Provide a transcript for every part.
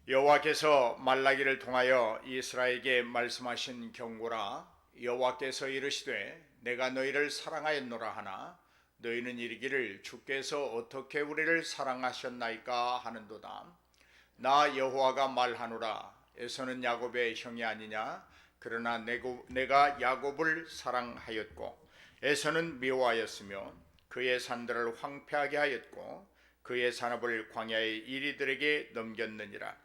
여호와께서 말라기를 통하여 이스라엘에게 말씀하신 경고라. 여호와께서 이르시되 내가 너희를 사랑하였노라 하나 너희는 이르기를 주께서 어떻게 우리를 사랑하셨나이까 하는도다. 나 여호와가 말하노라. 에서는 야곱의 형이 아니냐. 그러나 내가 야곱을 사랑하였고 에서는 미워하였으며 그의 산들을 황폐하게 하였고 그의 산업을 광야의 이리들에게 넘겼느니라.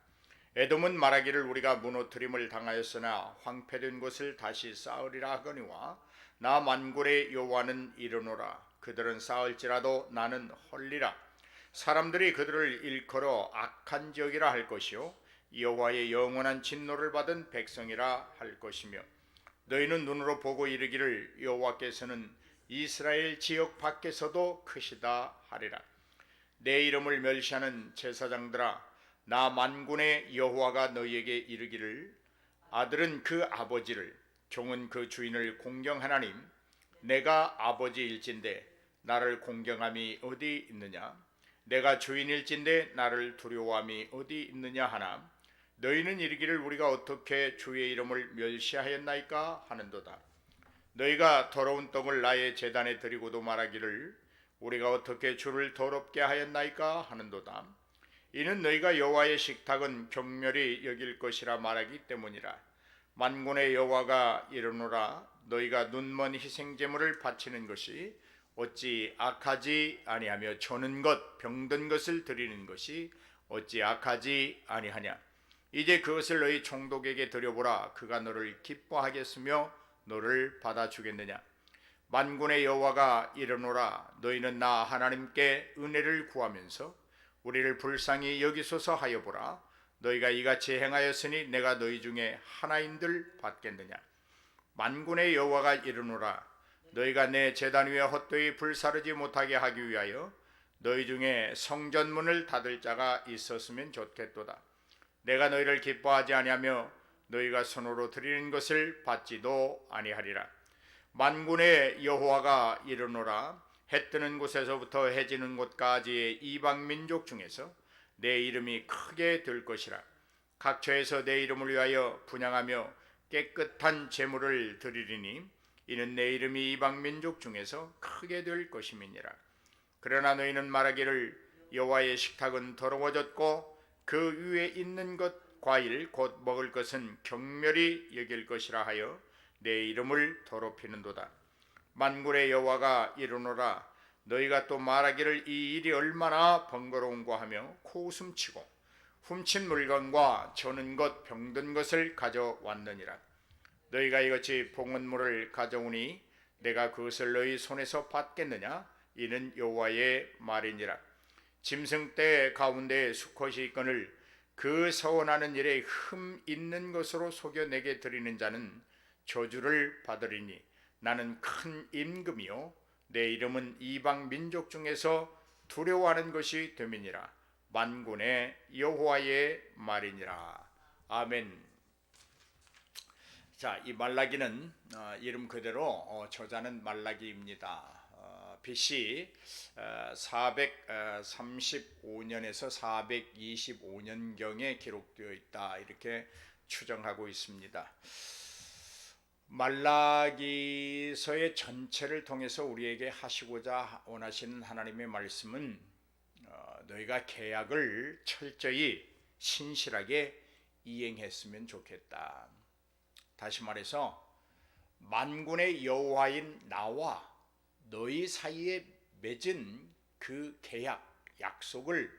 에돔은 말하기를 우리가 무너뜨림을 당하였으나 황폐된 곳을 다시 쌓으리라 하거니와 나 만군의 여호와는 이르노라. 그들은 쌓을지라도 나는 헐리라. 사람들이 그들을 일컬어 악한 지역이라 할 것이요 여호와의 영원한 진노를 받은 백성이라 할 것이며 너희는 눈으로 보고 이르기를 여호와께서는 이스라엘 지역 밖에서도 크시다 하리라. 내 이름을 멸시하는 제사장들아, 나 만군의 여호와가 너희에게 이르기를 아들은 그 아버지를 종은 그 주인을 공경하나님. 내가 아버지일진데 나를 공경함이 어디 있느냐. 내가 주인일진데 나를 두려워함이 어디 있느냐 하나 너희는 이르기를 우리가 어떻게 주의 이름을 멸시하였나이까 하는도다. 너희가 더러운 떡을 나의 제단에 드리고도 말하기를 우리가 어떻게 주를 더럽게 하였나이까 하는도다. 이는 너희가 여호와의 식탁은 경멸히 여길 것이라 말하기 때문이라. 만군의 여호와가 이르노라. 너희가 눈먼 희생 제물을 바치는 것이 어찌 악하지 아니하며 저는 것 병든 것을 드리는 것이 어찌 악하지 아니하냐. 이제 그것을 너희 총독에게 드려보라. 그가 너를 기뻐하겠으며 너를 받아주겠느냐. 만군의 여호와가 이르노라. 너희는 나 하나님께 은혜를 구하면서 우리를 불쌍히 여기소서 하여 보라. 너희가 이같이 행하였으니 내가 너희 중에 하나인들 받겠느냐. 만군의 여호와가 이르노라. 너희가 내 제단 위에 헛되이 불사르지 못하게 하기 위하여 너희 중에 성전문을 닫을 자가 있었으면 좋겠도다. 내가 너희를 기뻐하지 아니하며 너희가 손으로 드리는 것을 받지도 아니하리라. 만군의 여호와가 이르노라. 해 뜨는 곳에서부터 해 지는 곳까지의 이방 민족 중에서 내 이름이 크게 될 것이라. 각처에서 내 이름을 위하여 분향하며 깨끗한 제물을 드리리니 이는 내 이름이 이방 민족 중에서 크게 될 것임이니라. 그러나 너희는 말하기를 여호와의 식탁은 더러워졌고 그 위에 있는 것 과일 곧 먹을 것은 경멸히 여길 것이라 하여 내 이름을 더럽히는도다. 만군의 여호와가 이르노라. 너희가 또 말하기를 이 일이 얼마나 번거로운가 하며 코웃음치고 훔친 물건과 저는 것 병든 것을 가져왔느니라. 너희가 이같이 봉헌물을 가져오니 내가 그것을 너희 손에서 받겠느냐. 이는 여호와의 말이니라. 짐승 떼 가운데 수컷이 있거늘 그 서원하는 일에 흠 있는 것으로 속여 내게 드리는 자는 저주를 받으리니 나는 큰 임금이요 내 이름은 이방 민족 중에서 두려워하는 것이 됨이니라. 만군의 여호와의 말이니라. 아멘. 자, 이 말라기는 이름 그대로 저자는 말라기입니다. BC 435년에서 425년경에 기록되어 있다, 이렇게 추정하고 있습니다. 말라기서의 전체를 통해서 우리에게 하시고자 원하시는 하나님의 말씀은 너희가 계약을 철저히 신실하게 이행했으면 좋겠다. 다시 말해서 만군의 여호와인 나와 너희 사이에 맺은 그 계약, 약속을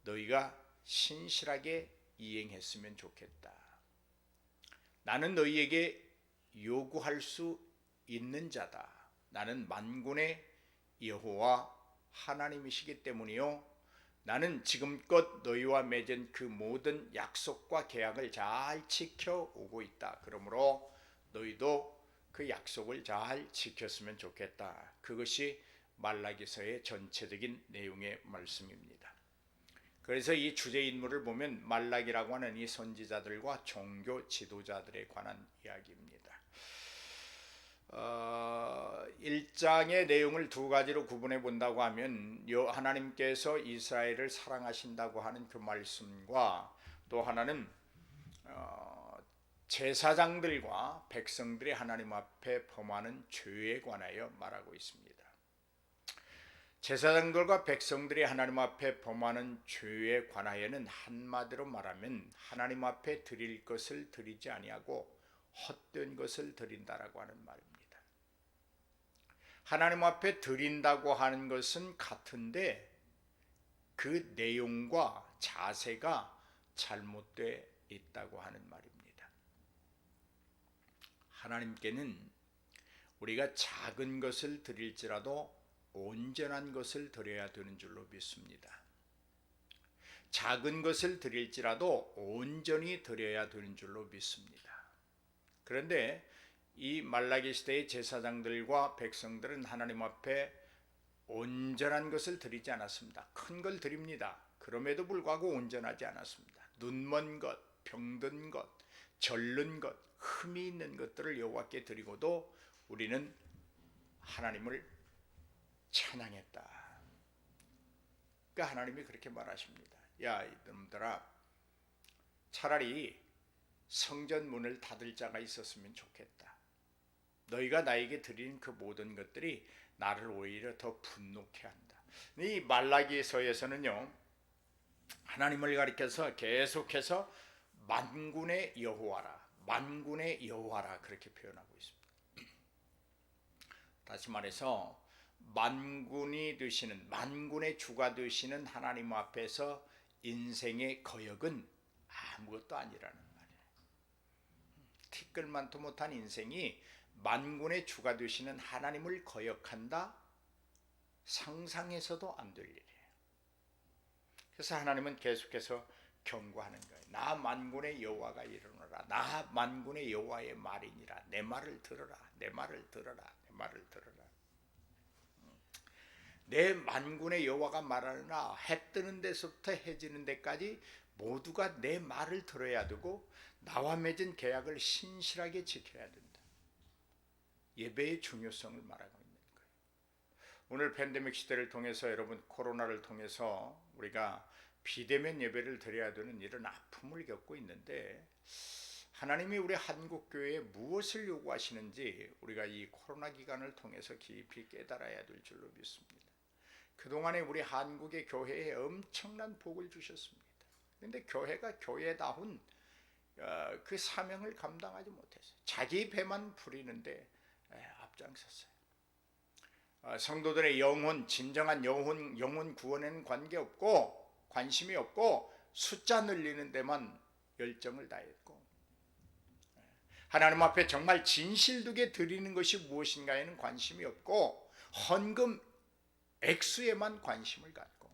너희가 신실하게 이행했으면 좋겠다. 나는 너희에게 요구할 수 있는 자다. 나는 만군의 여호와 하나님이시기 때문이요 나는 지금껏 너희와 맺은 그 모든 약속과 계약을 잘 지켜오고 있다. 그러므로 너희도 그 약속을 잘 지켰으면 좋겠다. 그것이 말라기서의 전체적인 내용의 말씀입니다. 그래서 이 주제 인물을 보면 말라기라고 하는 이 선지자들과 종교 지도자들에 관한 이야기입니다. 1장의 내용을 두 가지로 구분해 본다고 하면 하나님께서 이스라엘을 사랑하신다고 하는 그 말씀과 또 하나는 제사장들과 백성들이 하나님 앞에 범하는 죄에 관하여 말하고 있습니다. 제사장들과 백성들이 하나님 앞에 범하는 죄에 관하여는 한마디로 말하면 하나님 앞에 드릴 것을 드리지 아니하고 헛된 것을 드린다라고 하는 말입니다. 하나님 앞에 드린다고 하는 것은 같은데 그 내용과 자세가 잘못되어 있다고 하는 말입니다. 하나님께는 우리가 작은 것을 드릴지라도 온전한 것을 드려야 되는 줄로 믿습니다. 작은 것을 드릴지라도 온전히 드려야 되는 줄로 믿습니다. 그런데 이 말라기 시대의 제사장들과 백성들은 하나님 앞에 온전한 것을 드리지 않았습니다. 큰 걸 드립니다. 그럼에도 불구하고 온전하지 않았습니다. 눈먼 것, 병든 것, 절른 것, 흠이 있는 것들을 여호와께 드리고도 우리는 하나님을 찬양했다. 그러니까 하나님이 그렇게 말하십니다. 야 이놈들아, 차라리 성전 문을 닫을 자가 있었으면 좋겠다. 너희가 나에게 드린 그 모든 것들이 나를 오히려 더 분노케 한다. 이 말라기서에서는요, 하나님을 가리켜서 계속해서 만군의 여호와라, 만군의 여호와라 그렇게 표현하고 있습니다. 다시 말해서 만군이 되시는, 만군의 주가 되시는 하나님 앞에서 인생의 거역은 아무것도 아니라는 말이에요. 티끌만도 못한 인생이 만군의 주가 되시는 하나님을 거역한다? 상상해서도 안 될 일이에요. 그래서 하나님은 계속해서 경고하는 거예요. 나 만군의 여호와가 이르노라. 나 만군의 여호와의 말이니라. 내 말을 들어라. 내 말을 들어라. 내 말을 들어라. 내 만군의 여호와가 말하느라 해 뜨는 데서부터 해 지는 데까지 모두가 내 말을 들어야 되고 나와 맺은 계약을 신실하게 지켜야 된다. 예배의 중요성을 말하고 있는 거예요. 오늘 팬데믹 시대를 통해서, 여러분 코로나를 통해서 우리가 비대면 예배를 드려야 되는 이런 아픔을 겪고 있는데, 하나님이 우리 한국교회에 무엇을 요구하시는지 우리가 이 코로나 기간을 통해서 깊이 깨달아야 될 줄로 믿습니다. 그동안에 우리 한국의 교회에 엄청난 복을 주셨습니다. 그런데 교회가 교회다운 그 사명을 감당하지 못했어요. 자기 배만 부리는데 앞장섰어요. 성도들의 영혼, 진정한 영혼 구원에는 관심이 없고 숫자 늘리는 데만 열정을 다했고, 하나님 앞에 정말 진실되게 드리는 것이 무엇인가에는 관심이 없고 헌금 액수에만 관심을 갖고,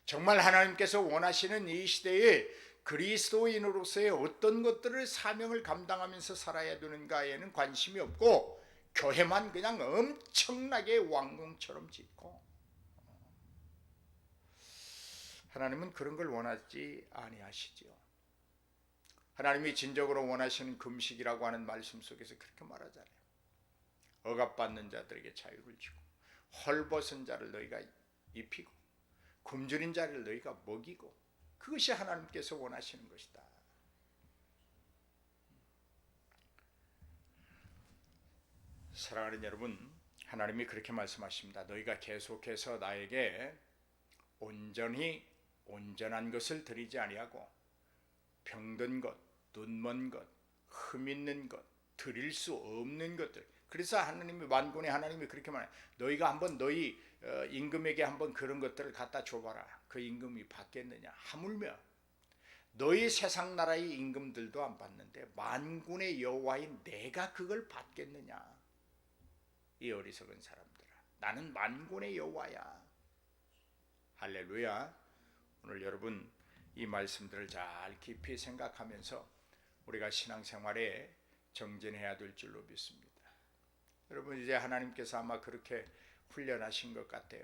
정말 하나님께서 원하시는 이 시대에 그리스도인으로서의 어떤 것들을 사명을 감당하면서 살아야 되는가에는 관심이 없고 교회만 그냥 엄청나게 왕궁처럼 짓고, 하나님은 그런 걸 원하지 아니하시지요. 하나님이 진정으로 원하시는 금식이라고 하는 말씀 속에서 그렇게 말하잖아요. 억압받는 자들에게 자유를 주고 헐벗은 자를 너희가 입히고 굶주린 자를 너희가 먹이고, 그것이 하나님께서 원하시는 것이다. 사랑하는 여러분, 하나님이 그렇게 말씀하십니다. 너희가 계속해서 나에게 온전한 것을 드리지 아니하고 병든 것, 눈먼 것, 흠 있는 것, 드릴 수 없는 것들. 그래서 하나님이, 만군의 하나님이 그렇게 말해요. 너희가 한번 너희 임금에게 한번 그런 것들을 갖다 줘봐라. 그 임금이 받겠느냐? 하물며 너희 세상 나라의 임금들도 안 받는데 만군의 여호와인 내가 그걸 받겠느냐? 이 어리석은 사람들아, 나는 만군의 여호와야. 할렐루야. 오늘 여러분 이 말씀들을 잘 깊이 생각하면서 우리가 신앙생활에 정진해야 될 줄로 믿습니다. 여러분, 이제 하나님께서 아마 그렇게 훈련하신 것 같아요.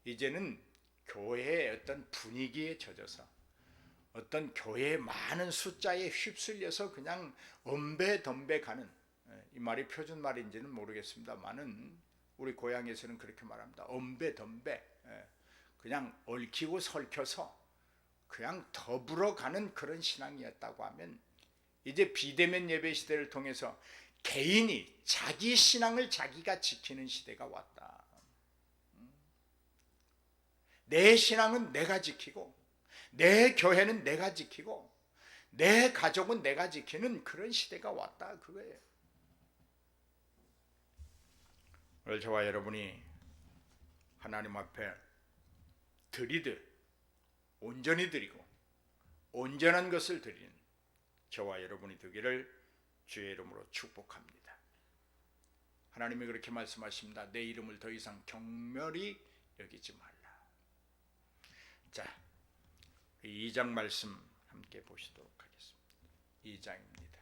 이제는 교회의 어떤 분위기에 젖어서, 어떤 교회의 많은 숫자에 휩쓸려서 그냥 엄배덤배 가는, 이 말이 표준 말인지는 모르겠습니다만은 우리 고향에서는 그렇게 말합니다. 엄배덤배, 그냥 얽히고 설켜서 그냥 더불어 가는 그런 신앙이었다고 하면 이제 비대면 예배 시대를 통해서 개인이 자기 신앙을 자기가 지키는 시대가 왔다. 내 신앙은 내가 지키고 내 교회는 내가 지키고 내 가족은 내가 지키는 그런 시대가 왔다 그거예요. 오늘 저와 여러분이 하나님 앞에 드리듯 온전히 드리고 온전한 것을 드리는 저와 여러분이 되기를 주의 이름으로 축복합니다. 하나님이 그렇게 말씀하십니다. 내 이름을 더 이상 경멸히 여기지 말라. 자, 2장 말씀 함께 보시도록 하겠습니다. 2장입니다.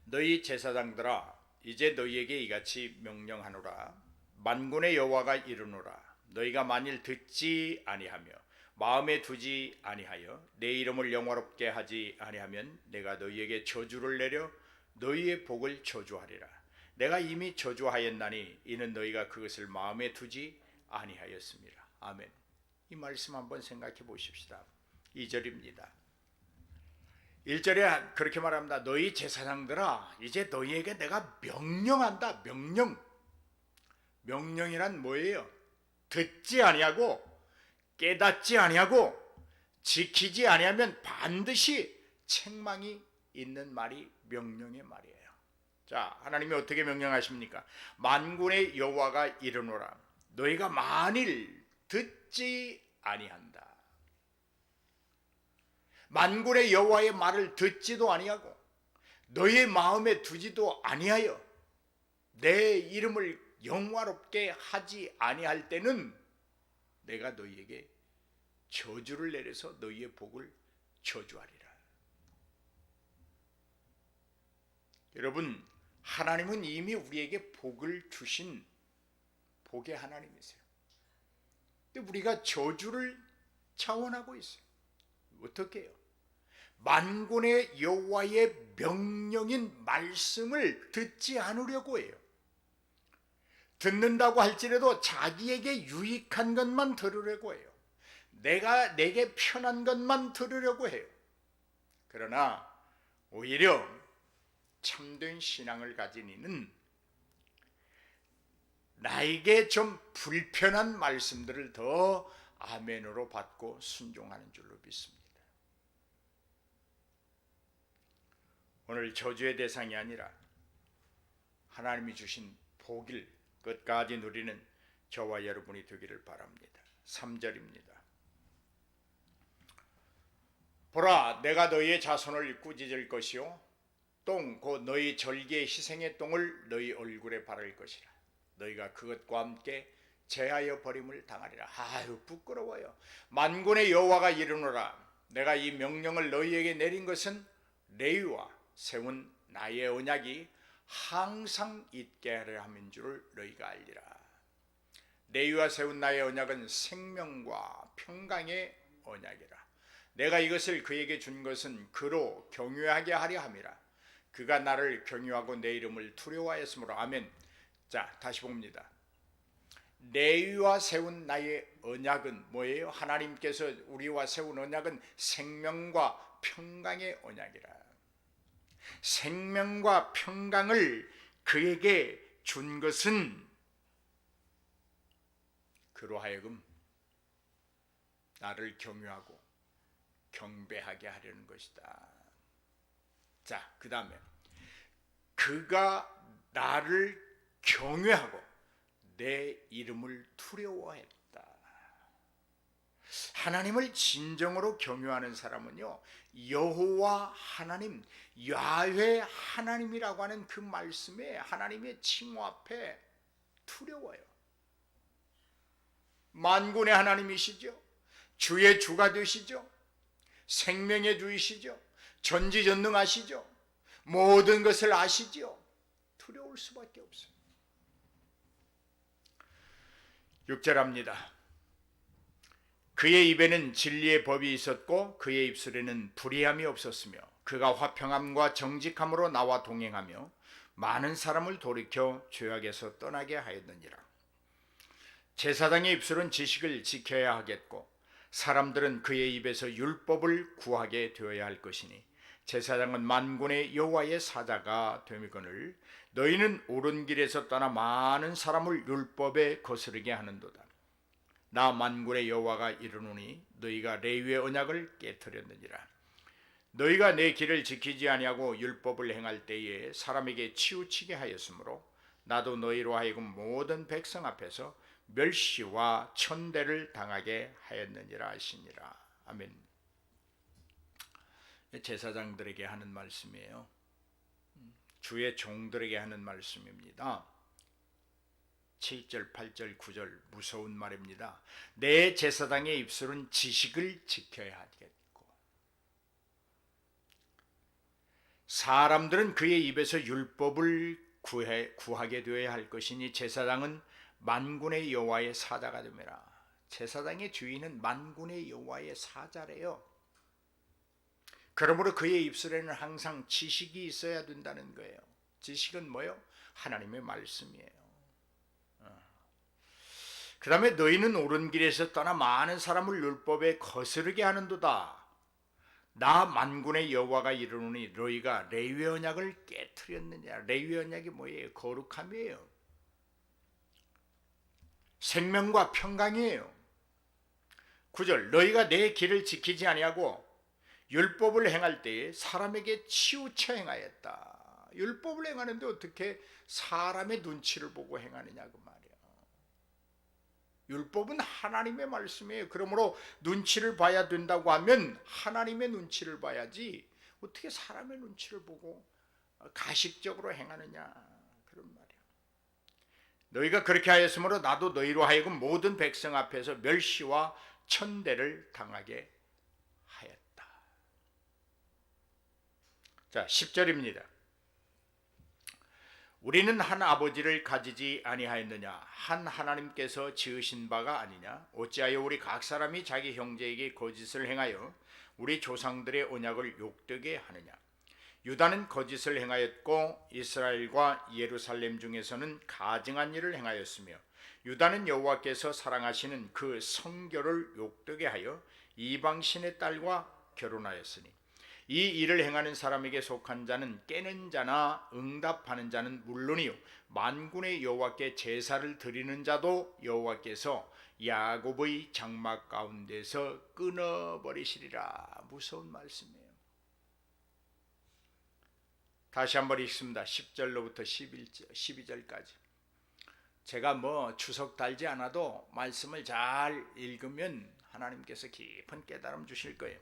너희 제사장들아, 이제 너희에게 이같이 명령하노라. 만군의 여호와가 이르노라. 너희가 만일 듣지 아니하며 마음에 두지 아니하여 내 이름을 영화롭게 하지 아니하면 내가 너희에게 저주를 내려 너희의 복을 저주하리라. 내가 이미 저주하였나니 이는 너희가 그것을 마음에 두지 아니하였습니다. 아멘. 이 말씀 한번 생각해 보십시다. 2절입니다. 1절에 그렇게 말합니다. 너희 제사장들아, 이제 너희에게 내가 명령한다. 명령이란 뭐예요? 듣지 아니하고 깨닫지 아니하고 지키지 아니하면 반드시 책망이 있는 말이 명령의 말이에요. 자, 하나님이 어떻게 명령하십니까? 만군의 여호와가 이르노라. 너희가 만일 듣지 아니한다. 만군의 여호와의 말을 듣지도 아니하고 너희의 마음에 두지도 아니하여 내 이름을 영화롭게 하지 아니할 때는 내가 너희에게 저주를 내려서 너희의 복을 저주하리라. 여러분, 하나님은 이미 우리에게 복을 주신 복의 하나님이세요. 근데 우리가 저주를 차원하고 있어요. 어떻게 해요? 만군의 여호와의 명령인 말씀을 듣지 않으려고 해요. 듣는다고 할지라도 자기에게 유익한 것만 들으려고 해요. 내게 편한 것만 들으려고 해요. 그러나 오히려 참된 신앙을 가진 이는 나에게 좀 불편한 말씀들을 더 아멘으로 받고 순종하는 줄로 믿습니다. 오늘 저주의 대상이 아니라 하나님이 주신 복을 끝까지 누리는 저와 여러분이 되기를 바랍니다. 3절입니다. 보라, 내가 너희의 자손을 꾸짖을 것이요 똥 곧 너희 절기의 희생의 똥을 너희 얼굴에 바를 것이라. 너희가 그것과 함께 제하여 버림을 당하리라. 아유, 부끄러워요. 만군의 여호와가 이르노라. 내가 이 명령을 너희에게 내린 것은 레위와 세운 나의 언약이 항상 있게 하려 함인 줄을 너희가 알리라. 레위와 세운 나의 언약은 생명과 평강의 언약이라. 내가 이것을 그에게 준 것은 그로 경유하게 하려 함이라. 그가 나를 경유하고 내 이름을 두려워하였으므로. 아멘. 자, 다시 봅니다. 레위와 세운 나의 언약은 뭐예요? 하나님께서 우리와 세운 언약은 생명과 평강의 언약이라. 생명과 평강을 그에게 준 것은 그로 하여금 나를 경유하고 경배하게 하려는 것이다. 자, 그 다음에 그가 나를 경외하고 내 이름을 두려워했다. 하나님을 진정으로 경외하는 사람은요, 여호와 하나님, 야훼 하나님이라고 하는 그 말씀에 하나님의 칭호 앞에 두려워요. 만군의 하나님이시죠. 주의 주가 되시죠. 생명의 주이시죠. 전지전능하시죠. 모든 것을 아시죠. 두려울 수밖에 없어요. 6절합니다. 그의 입에는 진리의 법이 있었고 그의 입술에는 불의함이 없었으며 그가 화평함과 정직함으로 나와 동행하며 많은 사람을 돌이켜 죄악에서 떠나게 하였느니라. 제사장의 입술은 지식을 지켜야 하겠고 사람들은 그의 입에서 율법을 구하게 되어야 할 것이니 제사장은 만군의 여호와의 사자가 되거늘 너희는 옳은 길에서 떠나 많은 사람을 율법에 거스르게 하는도다. 나 만군의 여호와가 이르노니 너희가 레위의 언약을 깨뜨렸느니라. 너희가 내 길을 지키지 아니하고 율법을 행할 때에 사람에게 치우치게 하였으므로 나도 너희로 하여금 모든 백성 앞에서 멸시와 천대를 당하게 하였느니라 하시니라. 아멘. 제사장들에게 하는 말씀이에요. 주의 종들에게 하는 말씀입니다. 7절, 8절, 9절 무서운 말입니다. 내 제사장의 입술은 지식을 지켜야 하겠고 사람들은 그의 입에서 율법을 구하게 되어야 할 것이니 제사장은 만군의 여호와의 사자가 됨이라. 제사장의 주인은 만군의 여호와의 사자래요. 그러므로 그의 입술에는 항상 지식이 있어야 된다는 거예요. 지식은 뭐요? 하나님의 말씀이에요. 그 다음에 너희는 옳은 길에서 떠나 많은 사람을 율법에 거스르게 하는도다. 나 만군의 여호와가 이르노니 너희가 레위의 언약을 깨뜨렸느냐. 레위의 언약이 뭐예요? 거룩함이에요. 생명과 평강이에요. 9절 너희가 내 길을 지키지 아니하고 율법을 행할 때에 사람에게 치우쳐 행하였다. 율법을 행하는데 어떻게 사람의 눈치를 보고 행하느냐 그 말이야. 율법은 하나님의 말씀이에요. 그러므로 눈치를 봐야 된다고 하면 하나님의 눈치를 봐야지 어떻게 사람의 눈치를 보고 가식적으로 행하느냐 그런 말이야. 너희가 그렇게 하였으므로 나도 너희로 하여금 모든 백성 앞에서 멸시와 천대를 당하게 하였다. 자, 10절입니다. 우리는 한 아버지를 가지지 아니하였느냐. 한 하나님께서 지으신 바가 아니냐. 어찌하여 우리 각 사람이 자기 형제에게 거짓을 행하여 우리 조상들의 언약을 욕되게 하느냐. 유다는 거짓을 행하였고 이스라엘과 예루살렘 중에서는 가증한 일을 행하였으며 유다는 여호와께서 사랑하시는 그 성결을 욕되게 하여 이방신의 딸과 결혼하였으니 이 일을 행하는 사람에게 속한 자는 깨는 자나 응답하는 자는 물론이요 만군의 여호와께 제사를 드리는 자도 여호와께서 야곱의 장막 가운데서 끊어버리시리라. 무서운 말씀이에요. 다시 한번 읽습니다. 10절로부터 12절까지. 제가 추석 달지 않아도 말씀을 잘 읽으면 하나님께서 깊은 깨달음 주실 거예요.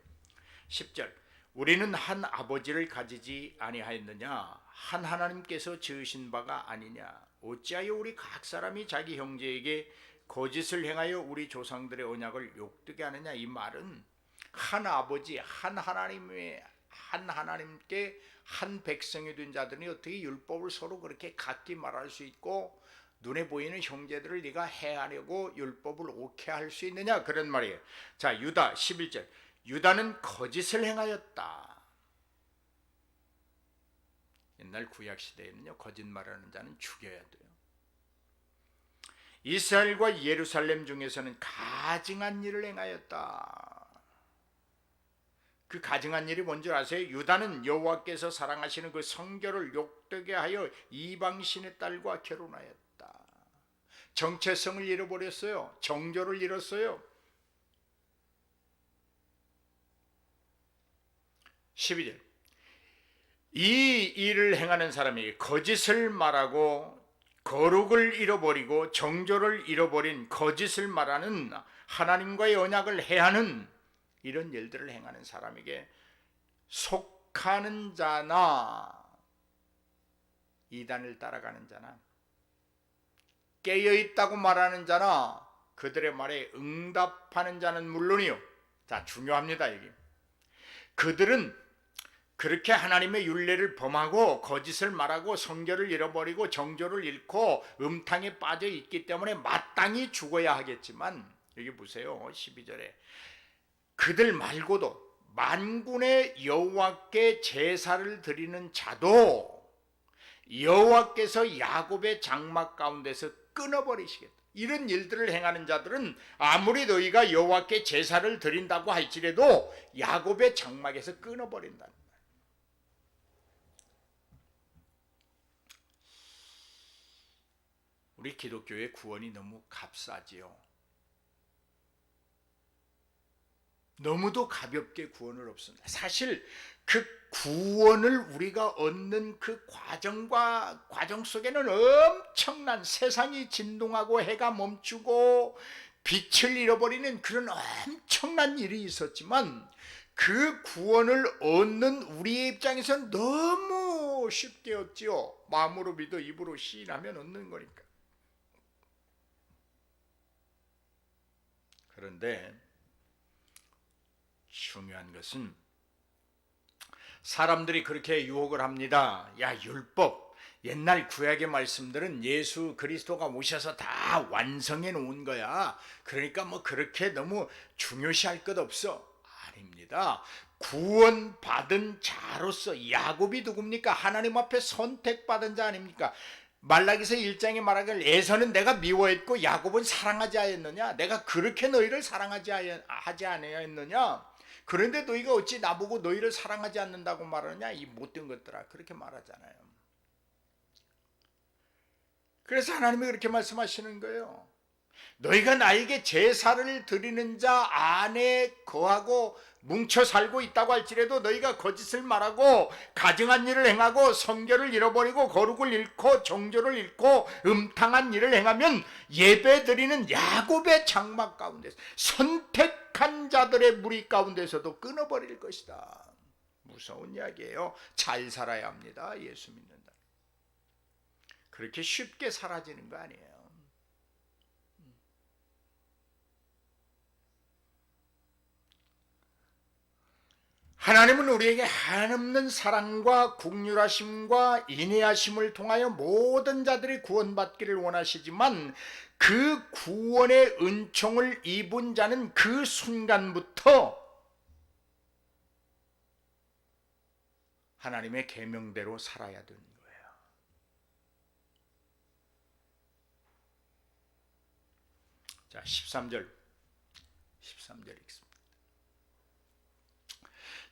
10절 우리는 한 아버지를 가지지 아니하였느냐. 한 하나님께서 지으신 바가 아니냐. 어찌하여 우리 각 사람이 자기 형제에게 거짓을 행하여 우리 조상들의 언약을 욕되게 하느냐. 이 말은 한 아버지 한 하나님께 한 백성이 된 자들이 어떻게 율법을 서로 그렇게 각기 말할 수 있고 눈에 보이는 형제들을 네가 해하려고 율법을 옥해할 수 있느냐 그런 말이에요. 자, 유다 11절 유다는 거짓을 행하였다. 옛날 구약시대에는요 거짓말하는 자는 죽여야 돼요. 이스라엘과 예루살렘 중에서는 가증한 일을 행하였다. 그 가증한 일이 뭔지 아세요? 유다는 여호와께서 사랑하시는 그 성결을 욕되게 하여 이방신의 딸과 결혼하였다. 정체성을 잃어버렸어요. 정조를 잃었어요. 12절 이 일을 행하는 사람이 거짓을 말하고 거룩을 잃어버리고 정조를 잃어버린 거짓을 말하는 하나님과의 언약을 해하는 이런 일들을 행하는 사람에게 속하는 자나 이단을 따라가는 자나 깨어있다고 말하는 자나 그들의 말에 응답하는 자는 물론이요. 자, 중요합니다. 여기 그들은 그렇게 하나님의 율례를 범하고 거짓을 말하고 성결을 잃어버리고 정조를 잃고 음탕에 빠져 있기 때문에 마땅히 죽어야 하겠지만 여기 보세요. 12절에 그들 말고도 만군의 여호와께 제사를 드리는 자도 여호와께서 야곱의 장막 가운데서 끊어버리시겠다. 이런 일들을 행하는 자들은 아무리 너희가 여호와께 제사를 드린다고 할지라도 야곱의 장막에서 끊어버린다. 우리 기독교의 구원이 너무 값싸지요. 너무도 가볍게 구원을 얻습니다. 사실 그 구원을 우리가 얻는 그 과정 속에는 엄청난, 세상이 진동하고 해가 멈추고 빛을 잃어버리는 그런 엄청난 일이 있었지만, 그 구원을 얻는 우리의 입장에서는 너무 쉽게 얻지요. 마음으로 믿어 입으로 시인하면 얻는 거니까. 그런데 중요한 것은 사람들이 그렇게 유혹을 합니다. 야, 율법, 옛날 구약의 말씀들은 예수 그리스도가 오셔서 다 완성해 놓은 거야. 그러니까 뭐 그렇게 너무 중요시할 것 없어. 아닙니다. 구원받은 자로서 야곱이 누굽니까? 하나님 앞에 선택받은 자 아닙니까? 말라기서 1장에 말하길 에서는 내가 미워했고 야곱은 사랑하지 않았느냐? 내가 그렇게 너희를 사랑하지 아니하였느냐? 그런데 너희가 어찌 나보고 너희를 사랑하지 않는다고 말하느냐? 이 못된 것들아, 그렇게 말하잖아요. 그래서 하나님이 그렇게 말씀하시는 거예요. 너희가 나에게 제사를 드리는 자 안에 거하고 뭉쳐 살고 있다고 할지라도 너희가 거짓을 말하고 가증한 일을 행하고 성결을 잃어버리고 거룩을 잃고 정조를 잃고 음탕한 일을 행하면 예배드리는 야곱의 장막 가운데서, 선택한 자들의 무리 가운데서도 끊어버릴 것이다. 무서운 이야기예요. 잘 살아야 합니다. 예수 믿는다. 그렇게 쉽게 사라지는 거 아니에요. 하나님은 우리에게 한없는 사랑과 긍휼하심과 인애하심을 통하여 모든 자들이 구원받기를 원하시지만, 그 구원의 은총을 입은 자는 그 순간부터 하나님의 계명대로 살아야 되는 거예요. 자, 13절 읽습니다.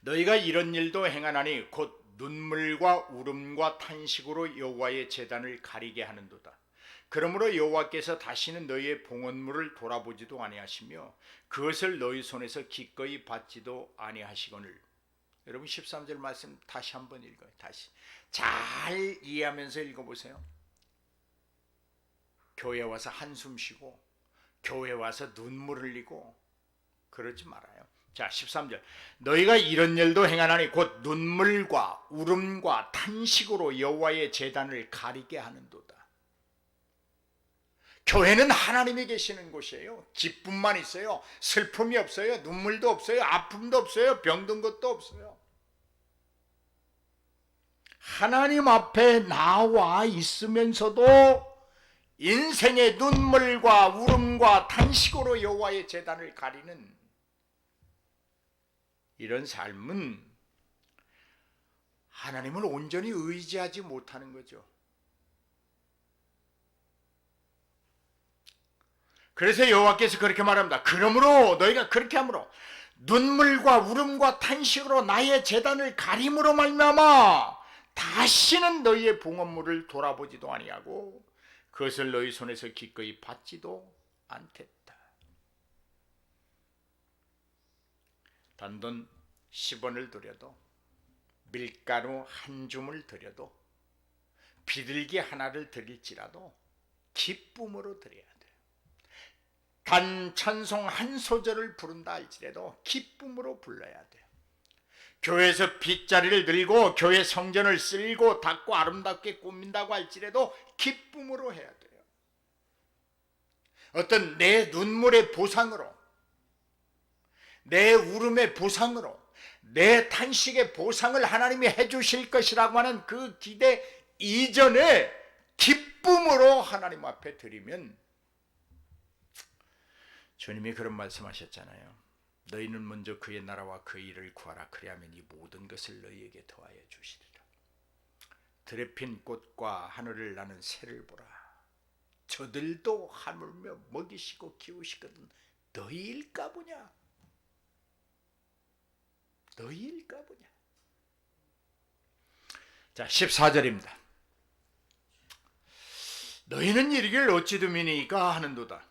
너희가 이런 일도 행하나니 곧 눈물과 울음과 탄식으로 여호와의 제단을 가리게 하는도다. 그러므로 여호와께서 다시는 너희의 봉헌물을 돌아보지도 아니하시며 그것을 너희 손에서 기꺼이 받지도 아니하시거늘. 여러분 13절 말씀 다시 한번 읽어요. 다시 잘 이해하면서 읽어보세요. 교회 와서 한숨 쉬고 교회 와서 눈물 흘리고 그러지 말아요. 자, 13절. 너희가 이런 일도 행하나니 곧 눈물과 울음과 탄식으로 여호와의 제단을 가리게 하는도다. 교회는 하나님이 계시는 곳이에요. 기쁨만 있어요. 슬픔이 없어요. 눈물도 없어요. 아픔도 없어요. 병든 것도 없어요. 하나님 앞에 나와 있으면서도 인생의 눈물과 울음과 탄식으로 여호와의 제단을 가리는 이런 삶은 하나님을 온전히 의지하지 못하는 거죠. 그래서 여호와께서 그렇게 말합니다. 그러므로 너희가 그렇게 함으로 눈물과 울음과 탄식으로 나의 제단을 가림으로 말미암아 다시는 너희의 봉헌물을 돌아보지도 아니하고 그것을 너희 손에서 기꺼이 받지도 않겠다. 단돈 10원을 드려도 밀가루 한 줌을 드려도 비둘기 하나를 드릴지라도 기쁨으로 드려야 돼요. 단 찬송 한 소절을 부른다 할지라도 기쁨으로 불러야 돼요. 교회에서 빗자리를 들고 교회 성전을 쓸고 닦고 아름답게 꾸민다고 할지라도 기쁨으로 해야 돼요. 어떤 내 눈물의 보상으로, 내 울음의 보상으로, 내 탄식의 보상을 하나님이 해주실 것이라고 하는 그 기대 이전에 기쁨으로 하나님 앞에 드리면, 주님이 그런 말씀하셨잖아요. 너희는 먼저 그의 나라와 그의 일을 구하라. 그리하면 이 모든 것을 너희에게 더하여 주시리라. 들에 핀 꽃과 하늘을 나는 새를 보라. 저들도 하물며 먹이시고 키우시거든 너희일까 보냐. 너희일까 보냐. 자 14절입니다. 너희는 이르기를 어찌 둠이니까 하는도다.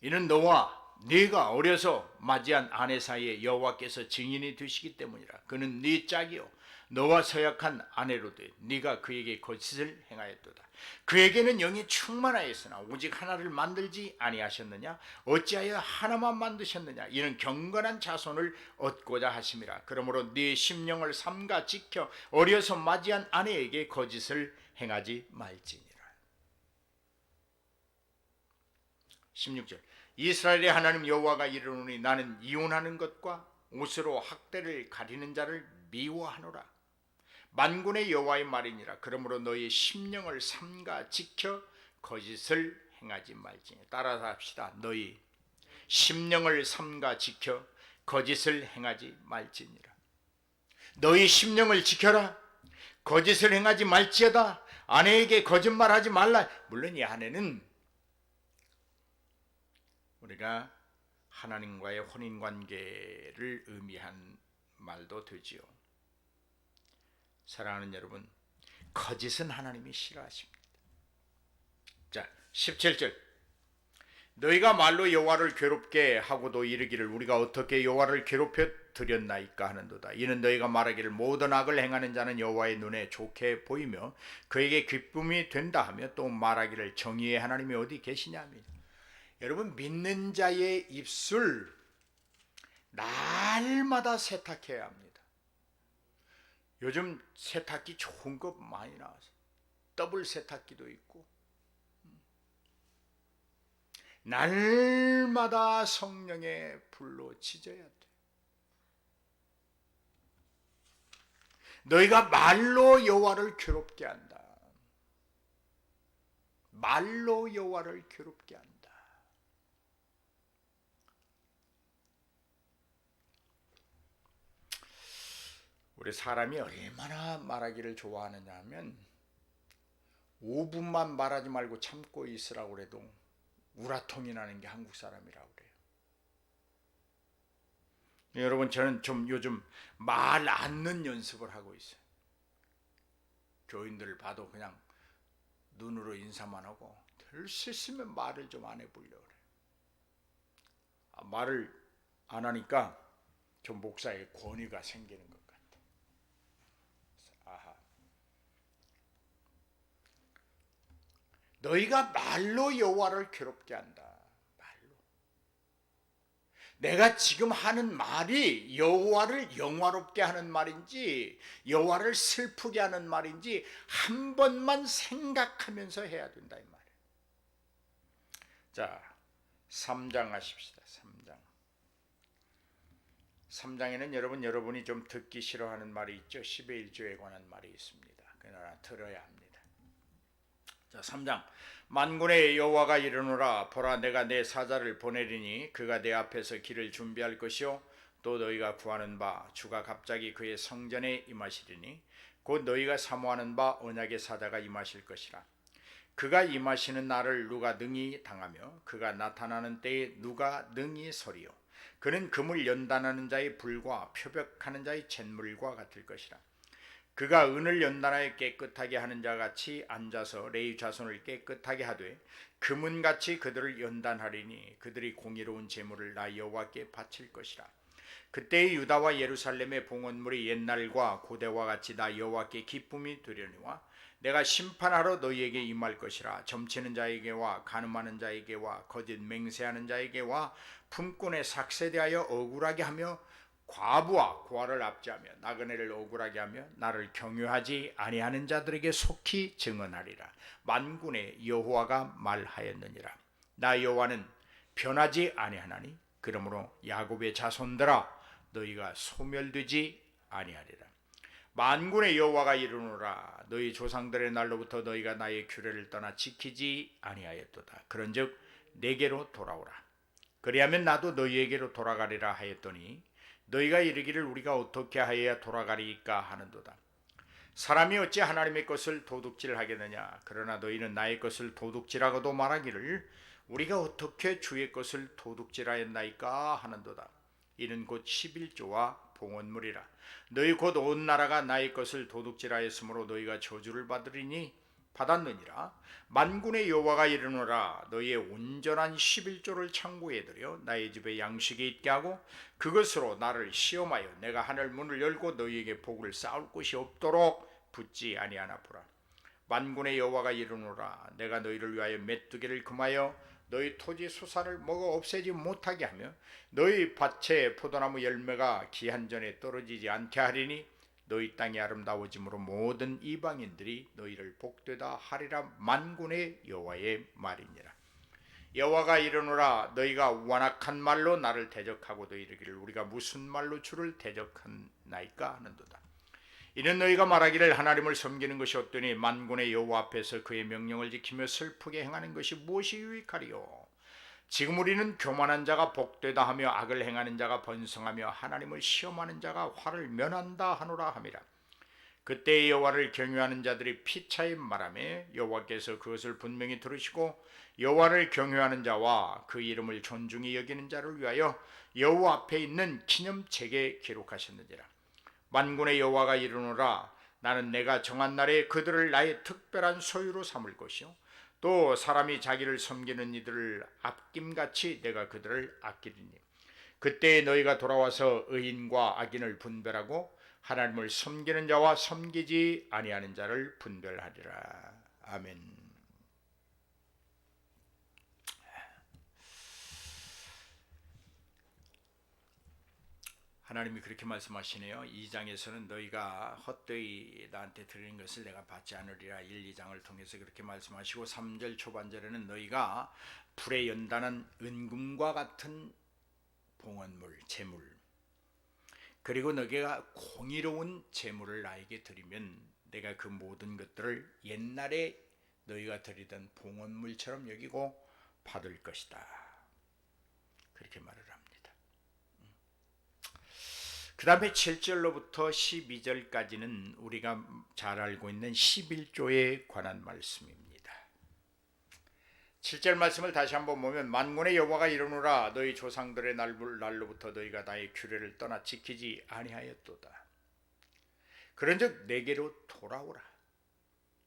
이는 너와 네가 어려서 맞이한 아내 사이에 여호와께서 증인이 되시기 때문이라. 그는 네 짝이요 너와 서약한 아내로되 네가 그에게 거짓을 행하였도다. 그에게는 영이 충만하였으나 오직 하나를 만들지 아니하셨느냐. 어찌하여 하나만 만드셨느냐. 이는 경건한 자손을 얻고자 하심이라. 그러므로 네 심령을 삼가 지켜 어려서 맞이한 아내에게 거짓을 행하지 말지니라. 16절 이스라엘의 하나님 여호와가 이르노니 나는 이혼하는 것과 옷으로 학대를 가리는 자를 미워하노라. 만군의 여호와의 말이니라. 그러므로 너희 심령을 삼가 지켜 거짓을 행하지 말지니. 따라서 합시다. 너희 심령을 삼가 지켜 거짓을 행하지 말지니라. 너희 심령을 지켜라. 거짓을 행하지 말지어다. 아내에게 거짓말하지 말라. 물론 이 아내는 우리가 하나님과의 혼인관계를 의미한 말도 되지요. 사랑하는 여러분, 거짓은 하나님이 싫어하십니다. 자 17절 너희가 말로 여호와를 괴롭게 하고도 이르기를 우리가 어떻게 여호와를 괴롭혀 드렸나이까 하는도다. 이는 너희가 말하기를 모든 악을 행하는 자는 여호와의 눈에 좋게 보이며 그에게 기쁨이 된다 하며 또 말하기를 정의의 하나님이 어디 계시냐며. 여러분 믿는 자의 입술 날마다 세탁해야 합니다. 요즘 세탁기 좋은 거 많이 나와서 더블 세탁기도 있고 날마다 성령의 불로 지져야 돼. 너희가 말로 여호와를 괴롭게 한다. 말로 여호와를 괴롭게 한다. 우리 사람이 얼마나 말하기를 좋아하느냐 하면 5분만 말하지 말고 참고 있으라고 그래도 우라통이 나는 게 한국 사람이라고 그래요. 여러분 저는 좀 요즘 말 않는 연습을 하고 있어요. 교인들을 봐도 그냥 눈으로 인사만 하고 될 수 있으면 말을 좀 안 해보려고 그래요. 말을 안 하니까 좀 목사의 권위가 생기는 것 같아요. 아하. 너희가 말로 여호와를 괴롭게 한다. 말로. 내가 지금 하는 말이 여호와를 영화롭게 하는 말인지 여호와를 슬프게 하는 말인지 한 번만 생각하면서 해야 된다 이 말이에요. 자, 3장 하십시다. 3장에는 여러분이 좀 듣기 싫어하는 말이 있죠. 10의 1조에 관한 말이 있습니다. 그러나 들어야 합니다. 자, 3장 만군의 여호와가 이르노라. 보라 내가 내 사자를 보내리니 그가 내 앞에서 길을 준비할 것이요 또 너희가 구하는 바 주가 갑자기 그의 성전에 임하시리니 곧 너희가 사모하는 바 언약의 사자가 임하실 것이라. 그가 임하시는 날을 누가 능히 당하며 그가 나타나는 때에 누가 능히 서리요. 그는 금을 연단하는 자의 불과 표벽하는 자의 잿물과 같을 것이라. 그가 은을 연단하여 깨끗하게 하는 자 같이 앉아서 레위 자손을 깨끗하게 하되 금은같이 그들을 연단하리니 그들이 공의로운 제물을 나 여호와께 바칠 것이라. 그때의 유다와 예루살렘의 봉헌물이 옛날과 고대와 같이 나 여호와께 기쁨이 되려니와 내가 심판하러 너희에게 임할 것이라. 점치는 자에게와 간음하는 자에게와 거짓 맹세하는 자에게와 품꾼의 삭세에 대하여 억울하게 하며 과부와 고아를 압제하며 나그네를 억울하게 하며 나를 경유하지 아니하는 자들에게 속히 증언하리라. 만군의 여호와가 말하였느니라. 나 여호와는 변하지 아니하나니 그러므로 야곱의 자손들아 너희가 소멸되지 아니하리라. 만군의 여호와가 이르노라. 너희 조상들의 날로부터 너희가 나의 규례를 떠나 지키지 아니하였도다. 그런즉 내게로 돌아오라. 그리하면 나도 너희에게로 돌아가리라 하였더니 너희가 이르기를 우리가 어떻게 하여야 돌아가리까 하는도다. 사람이 어찌 하나님의 것을 도둑질하겠느냐? 그러나 너희는 나의 것을 도둑질하고도 말하기를 우리가 어떻게 주의 것을 도둑질하였나이까 하는도다. 이는 곧 11조와 봉헌물이라. 너희 곧 온 나라가 나의 것을 도둑질하였으므로 너희가 저주를 받았느니라. 만군의 여호와가 이르노라. 너희의 온전한 11조를 창고에 들여 나의 집에 양식이 있게 하고 그것으로 나를 시험하여 내가 하늘 문을 열고 너희에게 복을 쌓을 곳이 없도록 붙지 아니하나보라. 만군의 여호와가 이르노라. 내가 너희를 위하여 메뚜기를 금하여 너희 토지 수산을 먹어 없애지 못하게 하며 너희 밭에 포도나무 열매가 기한 전에 떨어지지 않게 하리니 너희 땅이 아름다워짐으로 모든 이방인들이 너희를 복되다 하리라. 만군의 여호와의 말이니라. 여호와가 이르노라. 너희가 완악한 말로 나를 대적하고도 이르기를 우리가 무슨 말로 주를 대적하나이까 하는도다. 이는 너희가 말하기를 하나님을 섬기는 것이 어떠니 만군의 여호와 앞에서 그의 명령을 지키며 슬프게 행하는 것이 무엇이 유익하리요? 지금 우리는 교만한 자가 복되다 하며 악을 행하는 자가 번성하며 하나님을 시험하는 자가 화를 면한다 하노라 함이라. 그때 여호와를 경외하는 자들이 피차에 말하며 여호와께서 그것을 분명히 들으시고 여호와를 경외하는 자와 그 이름을 존중히 여기는 자를 위하여 여호와 앞에 있는 기념책에 기록하셨느니라. 만군의 여호와가 이르노라. 나는 내가 정한 날에 그들을 나의 특별한 소유로 삼을 것이요 또 사람이 자기를 섬기는 이들을 아낌같이 내가 그들을 아끼리니 그때 너희가 돌아와서 의인과 악인을 분별하고 하나님을 섬기는 자와 섬기지 아니하는 자를 분별하리라. 아멘. 하나님이 그렇게 말씀하시네요. 2장에서는 너희가 헛되이 나한테 드리는 것을 내가 받지 않으리라. 1, 2장을 통해서 그렇게 말씀하시고 3절 초반절에는 너희가 불에 연단한 은금과 같은 봉헌물, 제물 그리고 너희가 공의로운 제물을 나에게 드리면 내가 그 모든 것들을 옛날에 너희가 드리던 봉헌물처럼 여기고 받을 것이다. 그렇게 말을 합니다. 그 다음에 7절로부터 12절까지는 우리가 잘 알고 있는 11조에 관한 말씀입니다. 7절 말씀을 다시 한번 보면 만군의 여호와가 이르노라. 너희 조상들의 날로부터 너희가 나의 규례를 떠나 지키지 아니하였도다. 그런즉 내게로 돌아오라.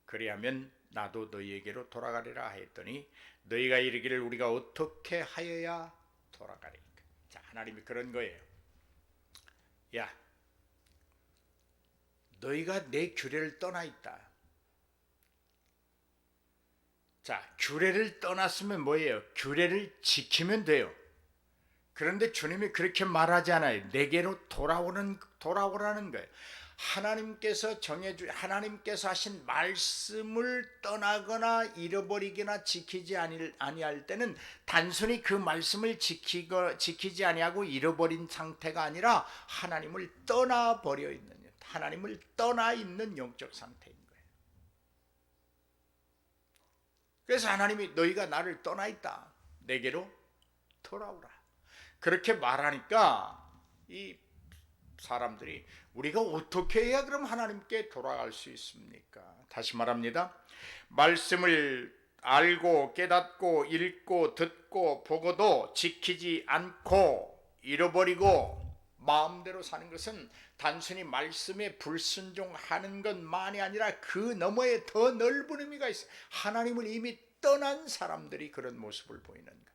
그리하면 나도 너희에게로 돌아가리라 하였더니 너희가 이르기를 우리가 어떻게 하여야 돌아가리까. 자, 하나님이 그런 거예요. 야, 너희가 내 규례를 떠나 있다. 자, 규례를 떠났으면 뭐예요? 규례를 지키면 돼요. 그런데 주님이 그렇게 말하지 않아요. 내게로 돌아오라는 거예요. 하나님께서 하신 말씀을 떠나거나 잃어버리거나 지키지 아니할 때는 단순히 그 말씀을 지키지 아니하고 잃어버린 상태가 아니라 하나님을 떠나버려 있는, 하나님을 떠나 있는 영적 상태인 거예요. 그래서 하나님이 너희가 나를 떠나 있다. 내게로 돌아오라. 그렇게 말하니까 이 사람들이 우리가 어떻게 해야 그럼 하나님께 돌아갈 수 있습니까? 다시 말합니다. 말씀을 알고 깨닫고 읽고 듣고 보고도 지키지 않고 잃어버리고 마음대로 사는 것은 단순히 말씀에 불순종하는 것만이 아니라 그 너머에 더 넓은 의미가 있어요. 하나님을 이미 떠난 사람들이 그런 모습을 보이는 거예요.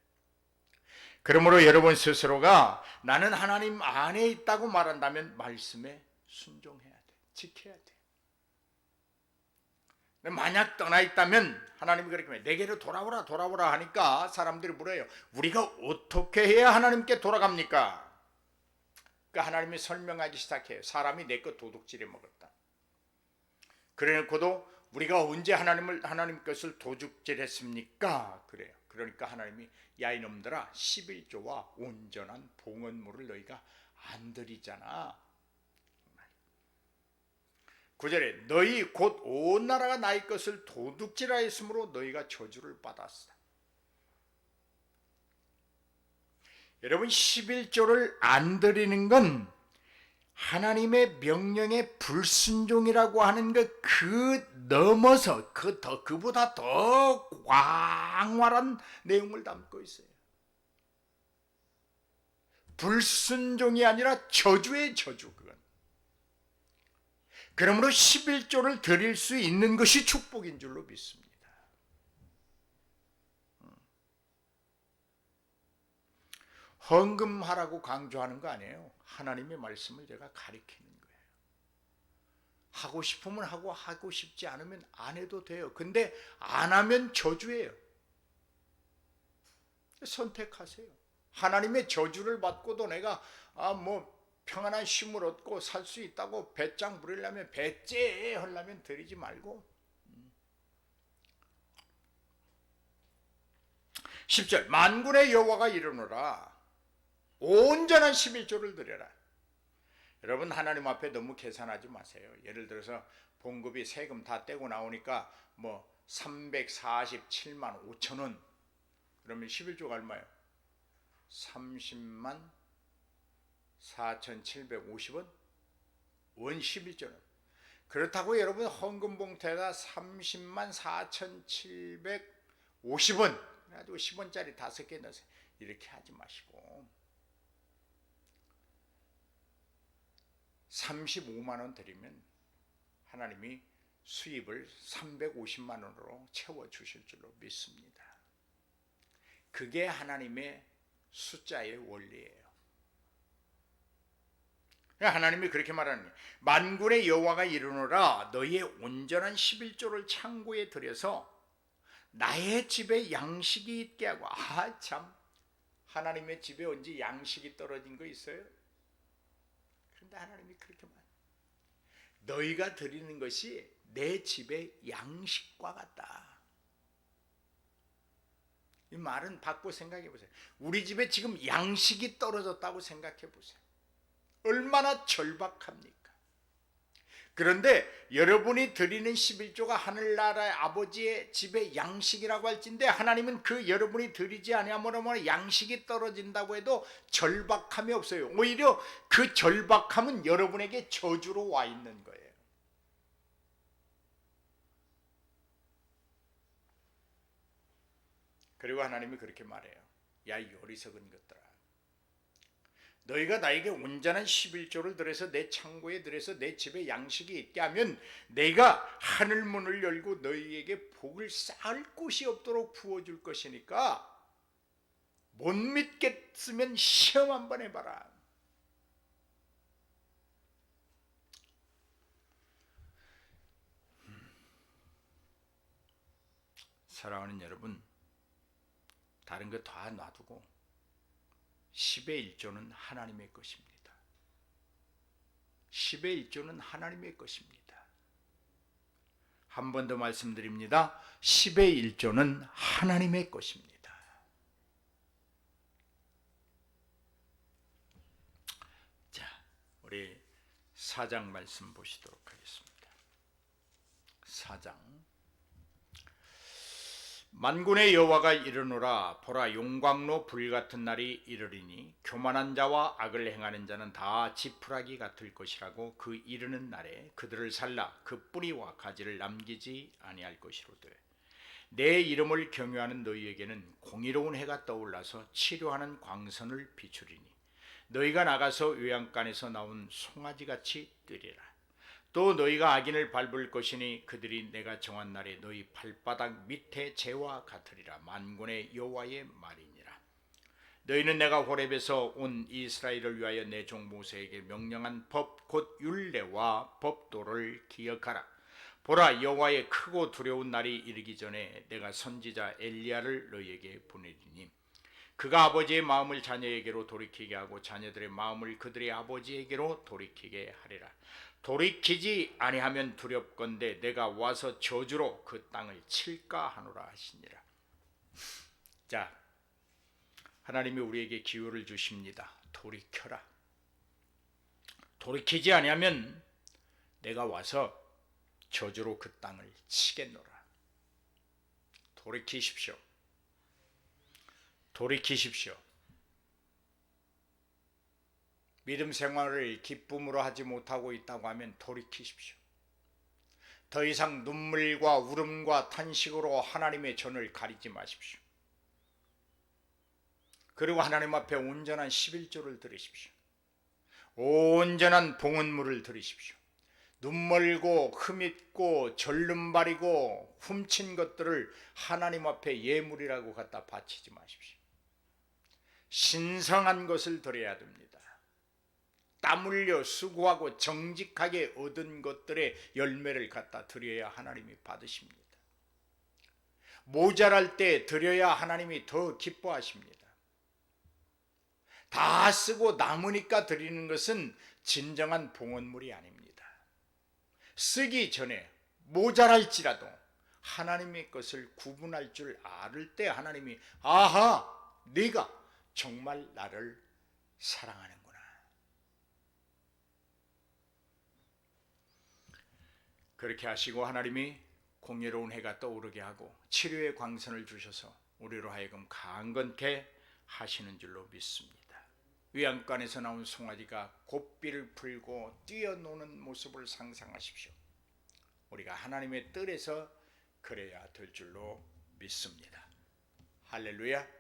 그러므로 여러분 스스로가 나는 하나님 안에 있다고 말한다면 말씀에 순종해야 돼. 지켜야 돼. 만약 떠나 있다면 하나님이 그렇게 내게로 돌아오라 하니까 사람들이 물어요. 우리가 어떻게 해야 하나님께 돌아갑니까? 그러니까 하나님이 설명하기 시작해요. 사람이 내 것 도둑질해 먹었다. 그래놓고도 우리가 언제 하나님 것을 도둑질했습니까? 그래요. 그러니까 하나님이 야 이놈들아 11조와 온전한 봉헌물을 너희가 안 드리잖아. 9절에 너희 곧 온 나라가 나의 것을 도둑질하였으므로 너희가 저주를 받았어. 여러분 11조를 안 드리는 건 하나님의 명령에 불순종이라고 하는 것 그 넘어서 그보다 더 광활한 내용을 담고 있어요. 불순종이 아니라 저주의 저주. 그건. 그러므로 11조를 드릴 수 있는 것이 축복인 줄로 믿습니다. 헌금하라고 강조하는 거 아니에요. 하나님의 말씀을 제가 가리키는 거예요. 하고 싶으면 하고 하고 싶지 않으면 안 해도 돼요. 근데 안 하면 저주예요. 선택하세요. 하나님의 저주를 받고도 내가 평안한 쉼을 얻고 살 수 있다고 배짱 부리려면 배째 하려면 드리지 말고 10절 만군의 여호와가 이르노라 온전한 11조를 드려라. 여러분 하나님 앞에 너무 계산하지 마세요. 예를 들어서 봉급이 세금 다 떼고 나오니까 347만 5천 원 그러면 11조가 얼마예요? 30만 4,750원? 원 11조는. 그렇다고 여러분 헌금 봉투에다 30만 4,750원 그래가지고 10원짜리 5개 넣으세요. 이렇게 하지 마시고 35만 원 드리면 하나님이 수입을 350만 원으로 채워주실 줄로 믿습니다. 그게 하나님의 숫자의 원리예요. 하나님이 그렇게 말하는 거예요. 만군의 여호와가 이르노라 너희의 온전한 11조를 창고에 들여서 나의 집에 양식이 있게 하고. 참 하나님의 집에 언제 양식이 떨어진 거 있어요? 그런데 하나님이 그렇게 말해요. 너희가 드리는 것이 내 집의 양식과 같다. 이 말은 바꿔 생각해 보세요. 우리 집에 지금 양식이 떨어졌다고 생각해 보세요. 얼마나 절박합니까? 그런데 여러분이 드리는 11조가 하늘나라의 아버지의 집의 양식이라고 할진데 하나님은 그 여러분이 드리지 아니하면 양식이 떨어진다고 해도 절박함이 없어요. 오히려 그 절박함은 여러분에게 저주로 와 있는 거예요. 그리고 하나님이 그렇게 말해요. 야, 이 어리석은 것들아. 너희가 나에게 온전한 11조를 들여서 내 창고에 들여서 내 집에 양식이 있게 하면 내가 하늘 문을 열고 너희에게 복을 쌓을 곳이 없도록 부어줄 것이니까 못 믿겠으면 시험 한번 해봐라. 사랑하는 여러분, 다른 거 다 놔두고 10의 1조는 하나님의 것입니다. 10의 1조는 하나님의 것입니다. 한 번 더 말씀드립니다. 10의 1조는 하나님의 것입니다. 자, 우리 4장 말씀 보시도록 하겠습니다. 4장 만군의 여호와가 이르노라 보라 용광로 불같은 날이 이르리니 교만한 자와 악을 행하는 자는 다 지푸라기 같을 것이라고 그 이르는 날에 그들을 살라 그 뿌리와 가지를 남기지 아니할 것이로되 내 이름을 경유하는 너희에게는 공의로운 해가 떠올라서 치료하는 광선을 비추리니 너희가 나가서 외양간에서 나온 송아지같이 뜨리라. 또 너희가 악인을 밟을 것이니 그들이 내가 정한 날에 너희 발바닥 밑에 재와 같으리라. 만군의 여호와의 말이니라. 너희는 내가 호렙에서 온 이스라엘을 위하여 내 종 모세에게 명령한 법 곧 율례와 법도를 기억하라. 보라 여호와의 크고 두려운 날이 이르기 전에 내가 선지자 엘리야를 너희에게 보내리니 그가 아버지의 마음을 자녀에게로 돌이키게 하고 자녀들의 마음을 그들의 아버지에게로 돌이키게 하리라. 돌이키지 아니하면 두렵건대 내가 와서 저주로 그 땅을 칠까 하노라 하시니라. 자, 하나님이 우리에게 기회를 주십니다. 돌이켜라. 돌이키지 아니하면 내가 와서 저주로 그 땅을 치겠노라. 돌이키십시오. 돌이키십시오. 믿음 생활을 기쁨으로 하지 못하고 있다고 하면 돌이키십시오. 더 이상 눈물과 울음과 탄식으로 하나님의 전을 가리지 마십시오. 그리고 하나님 앞에 온전한 11조를 드리십시오. 온전한 봉헌물을 드리십시오. 눈멀고 흠입고 절름발이고 훔친 것들을 하나님 앞에 예물이라고 갖다 바치지 마십시오. 신성한 것을 드려야 됩니다. 땀 흘려 수고하고 정직하게 얻은 것들의 열매를 갖다 드려야 하나님이 받으십니다. 모자랄 때 드려야 하나님이 더 기뻐하십니다. 다 쓰고 남으니까 드리는 것은 진정한 봉헌물이 아닙니다. 쓰기 전에 모자랄지라도 하나님의 것을 구분할 줄 알을 때 하나님이 아하, 네가 정말 나를 사랑하는구나. 그렇게 하시고 하나님이 공의로운 해가 떠오르게 하고 치료의 광선을 주셔서 우리로 하여금 강건케 하시는 줄로 믿습니다. 위안관에서 나온 송아지가 고삐를 풀고 뛰어노는 모습을 상상하십시오. 우리가 하나님의 뜰에서 그래야 될 줄로 믿습니다. 할렐루야.